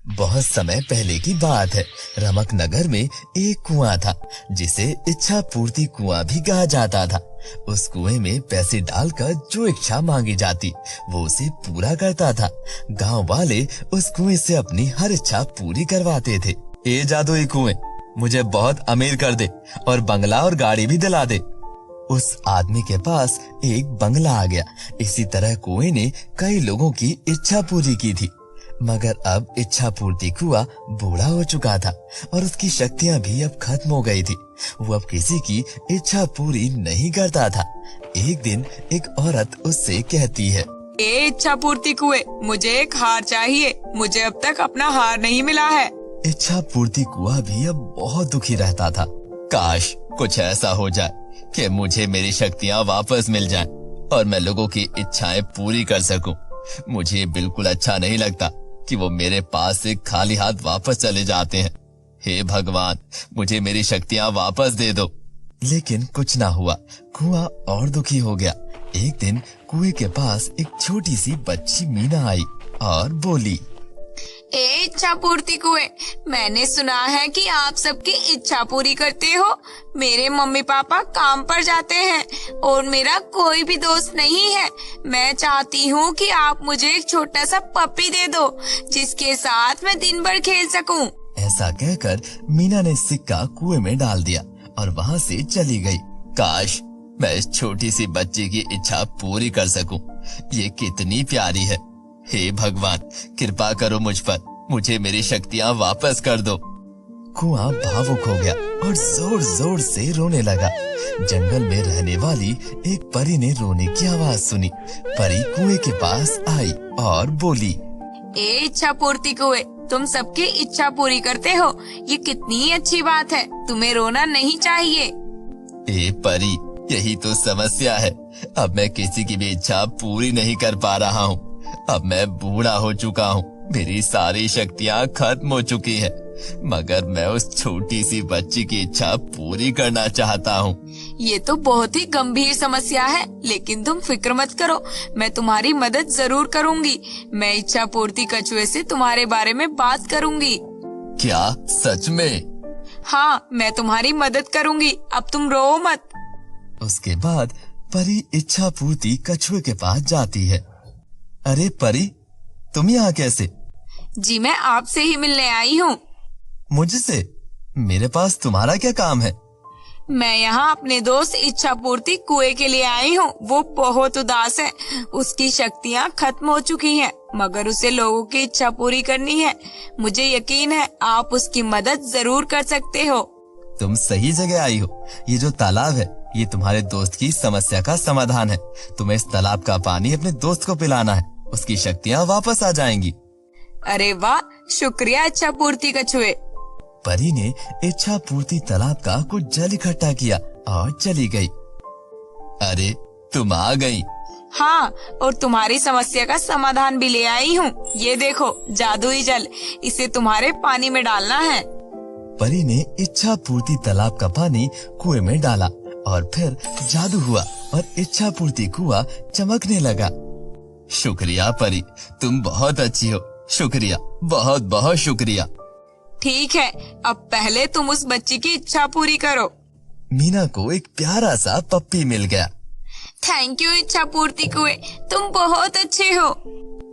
बहुत समय पहले की बात है। रमक नगर में एक कुआं था जिसे इच्छा पूर्ति कुआं भी कहा जाता था। उस कुएं में पैसे डालकर जो इच्छा मांगी जाती वो उसे पूरा करता था। गांव वाले उस कुएं से अपनी हर इच्छा पूरी करवाते थे। ए जादुई कुएं, मुझे बहुत अमीर कर दे और बंगला और गाड़ी भी दिला दे। उस आदमी के पास एक बंगला आ गया। इसी तरह कुएं ने कई लोगों की इच्छा पूरी की थी, मगर अब इच्छा पूर्ति कुआं बूढ़ा हो चुका था और उसकी शक्तियां भी अब खत्म हो गई थी। वो अब किसी की इच्छा पूरी नहीं करता था। एक दिन एक औरत उससे कहती है, ए इच्छा पूर्ति कुएं, मुझे एक हार चाहिए। मुझे अब तक अपना हार नहीं मिला है। इच्छा पूर्ति कुआं भी अब बहुत दुखी रहता था। काश कुछ ऐसा हो जाए कि मुझे मेरी शक्तियां वापस मिल जाएं और मैं लोगों की इच्छाएं पूरी कर सकूं। मुझे बिल्कुल अच्छा नहीं लगता कि वो मेरे पास से खाली हाथ वापस चले जाते हैं। हे भगवान, मुझे मेरी शक्तियां वापस दे दो। लेकिन कुछ ना हुआ। कुआं और दुखी हो गया। एक दिन कुएं के पास एक छोटी सी बच्ची मीना आई और बोली, ए इच्छा पूर्ति कुएं, मैंने सुना है कि आप सबकी इच्छा पूरी करते हो। मेरे मम्मी पापा काम पर जाते हैं और मेरा कोई भी दोस्त नहीं है। मैं चाहती हूँ कि आप मुझे एक छोटा सा पप्पी दे दो जिसके साथ मैं दिन भर खेल सकूं। ऐसा कहकर मीना ने सिक्का कुएं में डाल दिया और वहाँ से चली गई। काश मैं इस छोटी सी बच्ची की इच्छा पूरी कर सकूं। ये कितनी प्यारी है। हे भगवान, कृपा करो मुझ पर, मुझे मेरी शक्तियां वापस कर दो। कुआं भावुक हो गया और जोर जोर से रोने लगा। जंगल में रहने वाली एक परी ने रोने की आवाज सुनी। परी कुएं के पास आई और बोली, ए इच्छा पूर्ति कुएं, तुम सबकी इच्छा पूरी करते हो। ये कितनी अच्छी बात है। तुम्हें रोना नहीं चाहिए। ए परी, यही तो समस्या है। अब मैं किसी की भी इच्छा पूरी नहीं कर पा रहा हूँ। अब मैं बूढ़ा हो चुका हूँ। मेरी सारी शक्तियाँ खत्म हो चुकी हैं, मगर मैं उस छोटी सी बच्ची की इच्छा पूरी करना चाहता हूँ। ये तो बहुत ही गंभीर समस्या है, लेकिन तुम फिक्र मत करो, मैं तुम्हारी मदद जरूर करूँगी। मैं इच्छा पूर्ति कछुए से तुम्हारे बारे में बात करूँगी। क्या सच में? हाँ, मैं तुम्हारी मदद करूँगी। अब तुम रो मत। उसके बाद परी इच्छा पूर्ति कछुए के पास जाती है। अरे परी, तुम यहाँ कैसे? जी मैं आपसे ही मिलने आई हूँ। मुझसे? मेरे पास तुम्हारा क्या काम है? मैं यहाँ अपने दोस्त इच्छा पूर्ति कुएं के लिए आई हूँ। वो बहुत उदास है। उसकी शक्तियाँ खत्म हो चुकी हैं, मगर उसे लोगों की इच्छा पूरी करनी है। मुझे यकीन है आप उसकी मदद जरूर कर सकते हो। तुम सही जगह आई हो। ये जो तालाब है, ये तुम्हारे दोस्त की समस्या का समाधान है। तुम्हें इस तालाब का पानी अपने दोस्त को पिलाना है, उसकी शक्तियाँ वापस आ जाएंगी। अरे वाह, शुक्रिया इच्छा पूर्ति कछुए। परी ने इच्छा पूर्ति तालाब का कुछ जल इकट्ठा किया और चली गई। अरे तुम आ गई? हाँ, और तुम्हारी समस्या का समाधान भी ले आई हूँ। ये देखो जादुई जल, इसे तुम्हारे पानी में डालना है। परी ने इच्छा पूर्ति तालाब का पानी कुएं में डाला और फिर जादू हुआ और इच्छा पूर्ति कुआं चमकने लगा। शुक्रिया परी, तुम बहुत अच्छी हो। शुक्रिया, बहुत बहुत शुक्रिया। ठीक है, अब पहले तुम उस बच्ची की इच्छा पूरी करो। मीना को एक प्यारा सा पप्पी मिल गया। थैंक यू इच्छा पूर्ति कुएं, तुम बहुत अच्छे हो।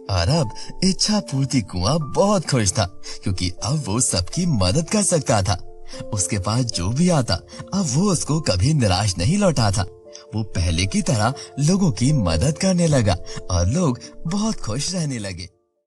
और अब इच्छा पूर्ति कुआं बहुत खुश था, क्योंकि अब वो सबकी मदद कर सकता था। उसके पास जो भी आता, अब वो उसको कभी निराश नहीं लौटा था। वो पहले की तरह लोगों की मदद करने लगा और लोग बहुत खुश रहने लगे।